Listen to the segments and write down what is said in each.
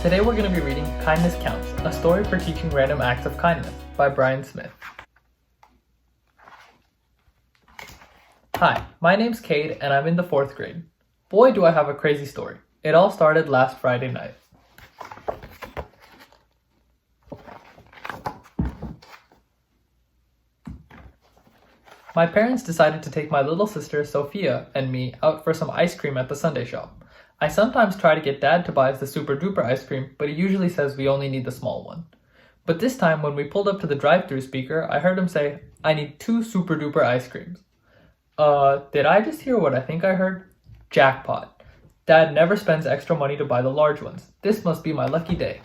Today we're going to be reading Kindness Counts, a story for teaching random acts of kindness by Brian Smith. Hi, my name's Cade and I'm in the 4th grade. Boy, do I have a crazy story. It all started last Friday night. My parents decided to take my little sister Sophia and me out for some ice cream at the sundae shop. I sometimes try to get Dad to buy us the super duper ice cream, but he usually says we only need the small one. But this time when we pulled up to the drive-thru speaker, I heard him say, "I need 2 super duper ice creams." Did I just hear what I think I heard? Jackpot. Dad never spends extra money to buy the large ones. This must be my lucky day.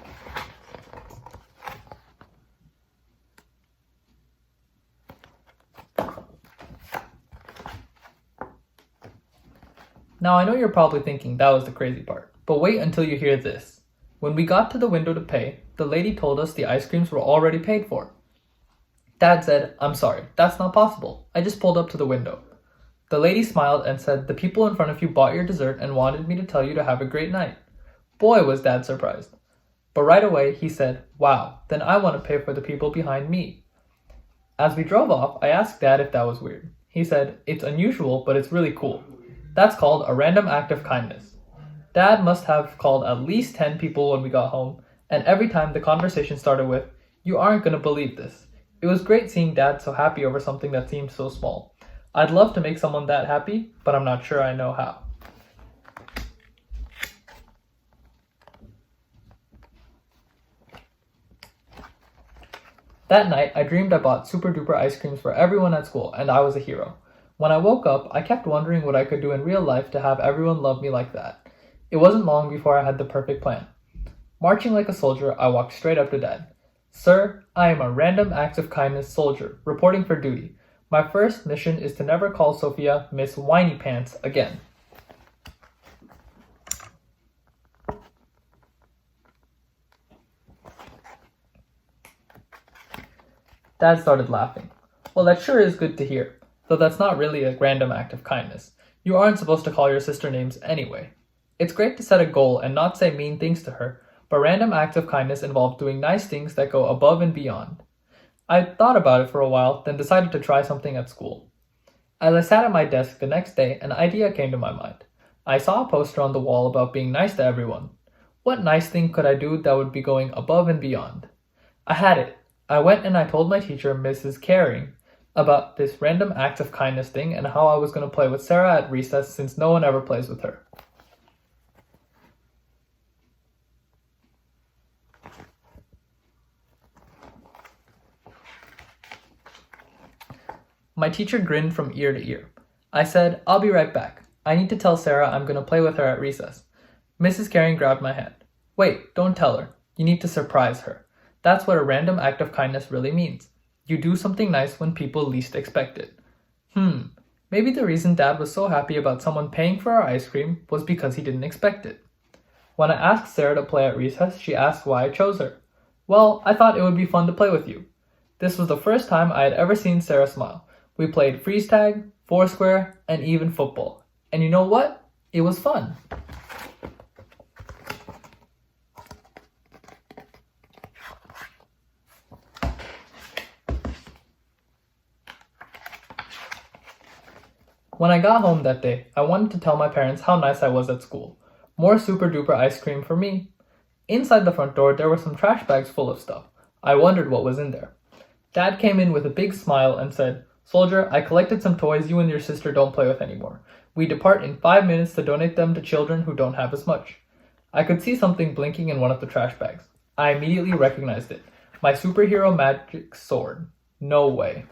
Now I know you're probably thinking that was the crazy part, but wait until you hear this. When we got to the window to pay, the lady told us the ice creams were already paid for. Dad said, "I'm sorry, that's not possible. I just pulled up to the window." The lady smiled and said, "The people in front of you bought your dessert and wanted me to tell you to have a great night." Boy, was Dad surprised. But right away he said, "Wow, then I want to pay for the people behind me." As we drove off, I asked Dad if that was weird. He said, "It's unusual, but it's really cool. That's called a random act of kindness." Dad must have called at least 10 people when we got home, and every time the conversation started with, "You aren't going to believe this." It was great seeing Dad so happy over something that seemed so small. I'd love to make someone that happy, but I'm not sure I know how. That night, I dreamed I bought super duper ice creams for everyone at school, and I was a hero. When I woke up, I kept wondering what I could do in real life to have everyone love me like that. It wasn't long before I had the perfect plan. Marching like a soldier, I walked straight up to Dad. "Sir, I am a random acts of kindness soldier, reporting for duty. My first mission is to never call Sophia Miss Whiny Pants again." Dad started laughing. "Well, that sure is good to hear. Though that's not really a random act of kindness. You aren't supposed to call your sister names anyway. It's great to set a goal and not say mean things to her, but random acts of kindness involve doing nice things that go above and beyond." I thought about it for a while, then decided to try something at school. As I sat at my desk the next day, an idea came to my mind. I saw a poster on the wall about being nice to everyone. What nice thing could I do that would be going above and beyond? I had it. I went and I told my teacher, Mrs. Caring, about this random acts of kindness thing and how I was going to play with Sarah at recess since no one ever plays with her. My teacher grinned from ear to ear. I said, "I'll be right back. I need to tell Sarah I'm going to play with her at recess." Mrs. Caring grabbed my hand. "Wait, don't tell her. You need to surprise her. That's what a random act of kindness really means. You do something nice when people least expect it." Maybe the reason Dad was so happy about someone paying for our ice cream was because he didn't expect it. When I asked Sarah to play at recess, she asked why I chose her. "Well, I thought it would be fun to play with you." This was the first time I had ever seen Sarah smile. We played freeze tag, foursquare, and even football. And you know what? It was fun. When I got home that day, I wanted to tell my parents how nice I was at school. More super duper ice cream for me. Inside the front door, there were some trash bags full of stuff. I wondered what was in there. Dad came in with a big smile and said, "Soldier, I collected some toys you and your sister don't play with anymore. We depart in 5 minutes to donate them to children who don't have as much." I could see something blinking in one of the trash bags. I immediately recognized it. My superhero magic sword. No way.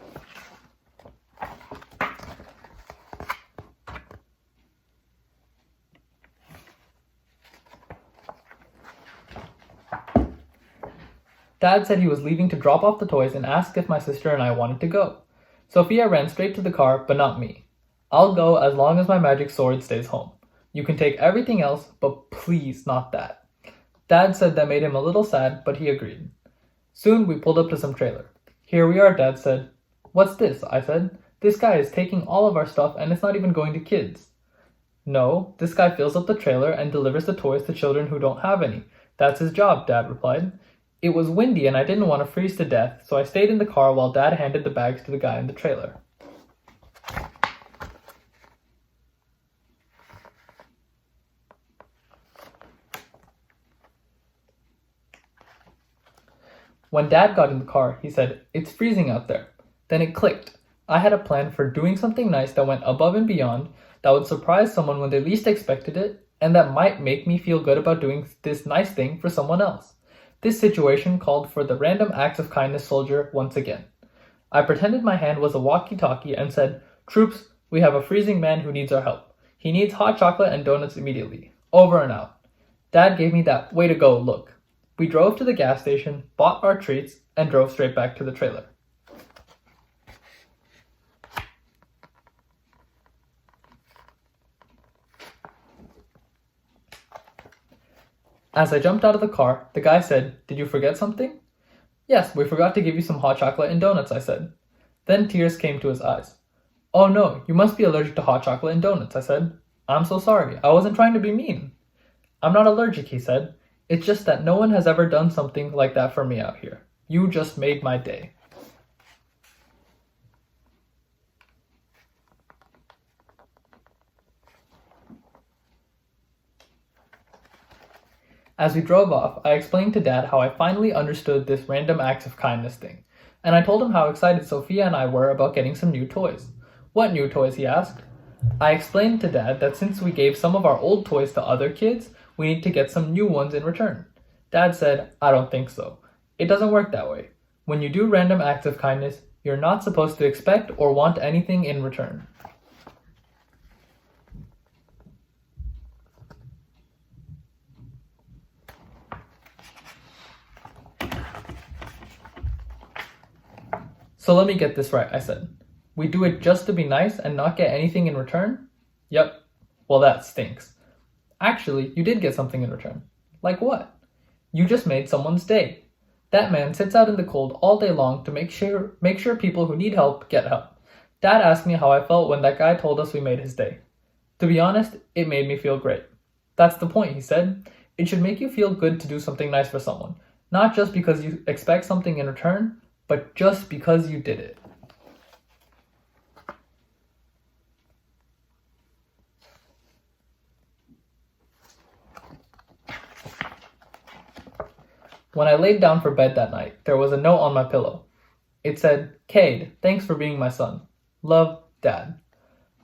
Dad said he was leaving to drop off the toys and asked if my sister and I wanted to go. Sophia ran straight to the car, but not me. "I'll go as long as my magic sword stays home. You can take everything else, but please not that." Dad said that made him a little sad, but he agreed. Soon we pulled up to some trailer. "Here we are," Dad said. "What's this?" I said. "This guy is taking all of our stuff and it's not even going to kids." "No, this guy fills up the trailer and delivers the toys to children who don't have any. That's his job, Dad replied. It was windy and I didn't want to freeze to death, so I stayed in the car while Dad handed the bags to the guy in the trailer. When Dad got in the car, he said, "It's freezing out there." Then it clicked. I had a plan for doing something nice that went above and beyond, that would surprise someone when they least expected it, and that might make me feel good about doing this nice thing for someone else. This situation called for the random acts of kindness soldier once again. I pretended my hand was a walkie-talkie and said, "Troops, we have a freezing man who needs our help. He needs hot chocolate and donuts immediately. Over and out." Dad gave me that way to go look. We drove to the gas station, bought our treats, and drove straight back to the trailer. As I jumped out of the car, the guy said, "Did you forget something?" "Yes, we forgot to give you some hot chocolate and donuts," I said. Then tears came to his eyes. "Oh no, you must be allergic to hot chocolate and donuts," I said. "I'm so sorry, I wasn't trying to be mean." "I'm not allergic," he said. "It's just that no one has ever done something like that for me out here. You just made my day." As we drove off, I explained to Dad how I finally understood this random acts of kindness thing, and I told him how excited Sophia and I were about getting some new toys. "What new toys?" he asked. I explained to Dad that since we gave some of our old toys to other kids, we need to get some new ones in return. Dad said, "I don't think so. It doesn't work that way. When you do random acts of kindness, you're not supposed to expect or want anything in return." "So let me get this right," I said. "We do it just to be nice and not get anything in return?" "Yep." "Well, that stinks." "Actually, you did get something in return." "Like what?" "You just made someone's day. That man sits out in the cold all day long to make sure people who need help get help." Dad asked me how I felt when that guy told us we made his day. To be honest, it made me feel great. "That's the point," he said. "It should make you feel good to do something nice for someone, not just because you expect something in return, but just because you did it." When I laid down for bed that night, there was a note on my pillow. It said, "Cade, thanks for being my son. Love, Dad."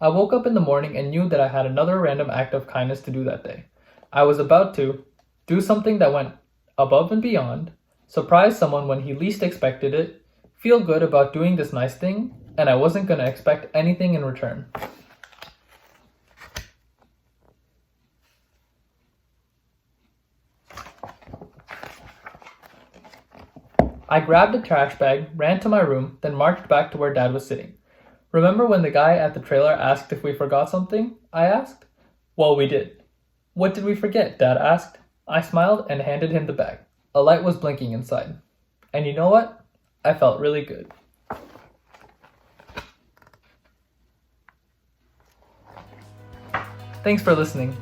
I woke up in the morning and knew that I had another random act of kindness to do that day. I was about to do something that went above and beyond, surprise someone when he least expected it, feel good about doing this nice thing, and I wasn't going to expect anything in return. I grabbed a trash bag, ran to my room, then marched back to where Dad was sitting. "Remember when the guy at the trailer asked if we forgot something?" I asked. "Well, we did." "What did we forget?" Dad asked. I smiled and handed him the bag. A light was blinking inside. And you know what? I felt really good. Thanks for listening.